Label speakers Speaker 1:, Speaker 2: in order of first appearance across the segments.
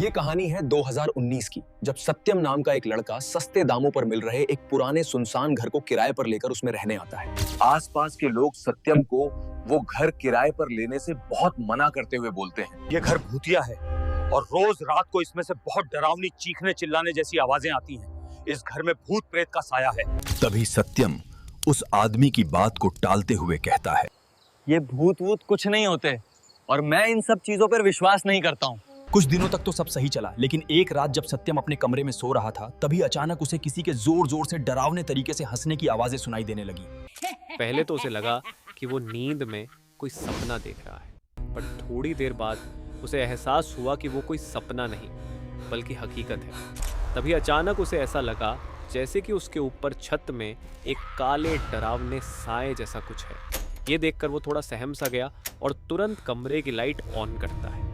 Speaker 1: ये कहानी है 2019 की, जब सत्यम नाम का एक लड़का सस्ते दामों पर मिल रहे एक पुराने सुनसान घर को किराए पर लेकर उसमें रहने आता है। आसपास के लोग सत्यम को वो घर किराए पर लेने से बहुत मना करते हुए बोलते हैं।
Speaker 2: ये घर भूतिया है और रोज रात को इसमें से बहुत डरावनी चीखने चिल्लाने जैसी आवाजें आती हैं। इस घर में भूत प्रेत का साया है।
Speaker 3: तभी सत्यम उस आदमी की बात को टालते हुए कहता है,
Speaker 4: ये भूत वूत कुछ नहीं होते और मैं इन सब चीजों पर विश्वास नहीं करता हूँ।
Speaker 3: कुछ दिनों तक तो सब सही चला, लेकिन एक रात जब सत्यम अपने कमरे में सो रहा था, तभी अचानक उसे किसी के जोर जोर से डरावने तरीके से हंसने की आवाजें सुनाई देने लगी।
Speaker 5: पहले तो उसे लगा कि वो नींद में कोई सपना देख रहा है, पर थोड़ी देर बाद उसे एहसास हुआ कि वो कोई सपना नहीं बल्कि हकीकत है। तभी अचानक उसे ऐसा लगा जैसे कि उसके ऊपर छत में एक काले डरावने साए जैसा कुछ है। ये देखकर वो थोड़ा सहम सा गया और तुरंत कमरे की लाइट ऑन करता है।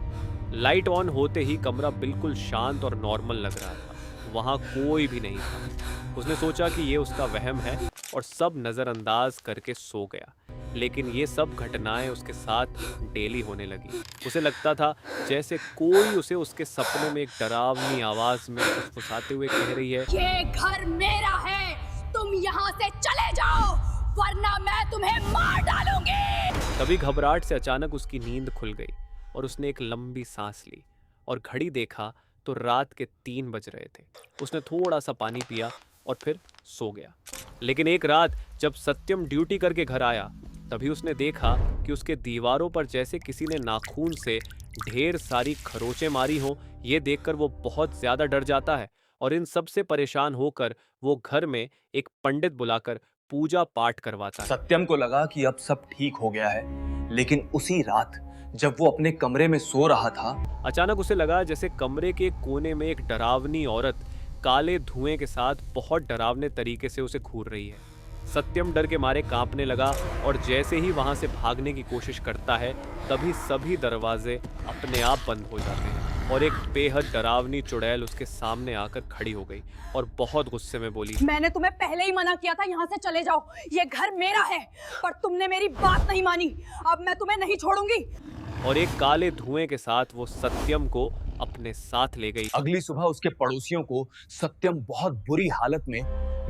Speaker 5: लाइट ऑन होते ही कमरा बिल्कुल शांत और नॉर्मल लग रहा था। वहाँ कोई भी नहीं था। उसने सोचा कि ये उसका वहम है और सब नज़रअंदाज करके सो गया। लेकिन ये सब घटनाएं उसके साथ डेली होने लगी। उसे लगता था जैसे कोई उसे उसके सपने में एक डरावनी आवाज में फुसफुसाते हुए कह रही है,
Speaker 6: ये घर मेरा है, तुम यहाँ से चले जाओ वरना मैं तुम्हें मार डालूंगी।
Speaker 5: तभी घबराहट से अचानक उसकी नींद खुल गई और उसने एक लंबी सांस ली और घड़ी देखा तो रात के 3 बज रहे थे। उसने थोड़ा सा पानी पिया और फिर सो गया। लेकिन एक रात जब सत्यम ड्यूटी करके घर आया, तभी उसने देखा कि उसके दीवारों पर जैसे किसी ने नाखून से ढेर सारी खरोंचें मारी हों। ये देखकर वो बहुत ज़्यादा डर जाता है और इन सब से परेशान होकर वो घर में एक पंडित बुलाकर पूजा पाठ करवाता है।
Speaker 1: सत्यम को लगा कि अब सब ठीक हो गया है, लेकिन उसी रात जब वो अपने कमरे में सो रहा था,
Speaker 5: अचानक उसे लगा जैसे कमरे के कोने में एक डरावनी औरत काले धुएं के साथ बहुत डरावने तरीके से उसे घूर रही है। सत्यम डर के मारे कांपने लगा और जैसे ही वहां से भागने की कोशिश करता है, तभी सभी दरवाजे अपने आप बंद हो जाते हैं और एक बेहद डरावनी चुड़ैल उसके सामने आकर खड़ी हो गई और बहुत गुस्से में बोली,
Speaker 6: मैंने तुम्हें पहले ही मना किया था यहाँ से चले जाओ, ये घर मेरा है, पर तुमने मेरी बात नहीं मानी। अब मैं तुम्हें नहीं छोड़ूंगी।
Speaker 5: और एक काले धुएं के साथ वो सत्यम को अपने साथ ले गई।
Speaker 1: अगली सुबह उसके पड़ोसियों को सत्यम बहुत बुरी हालत में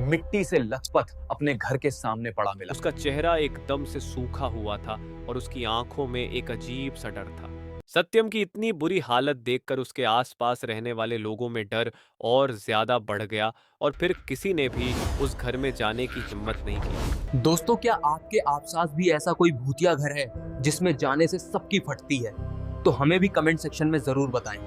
Speaker 1: मिट्टी से लथपथ अपने घर के सामने पड़ा मिला।
Speaker 5: उसका चेहरा एकदम से सूखा हुआ था और उसकी आंखों में एक अजीब सा डर था। सत्यम की इतनी बुरी हालत देखकर उसके आसपास रहने वाले लोगों में डर और ज्यादा बढ़ गया और फिर किसी ने भी उस घर में जाने की हिम्मत नहीं की।
Speaker 4: दोस्तों, क्या आपके आसपास भी ऐसा कोई भूतिया घर है जिसमें जाने से सबकी फटती है? तो हमें भी कमेंट सेक्शन में जरूर बताएं।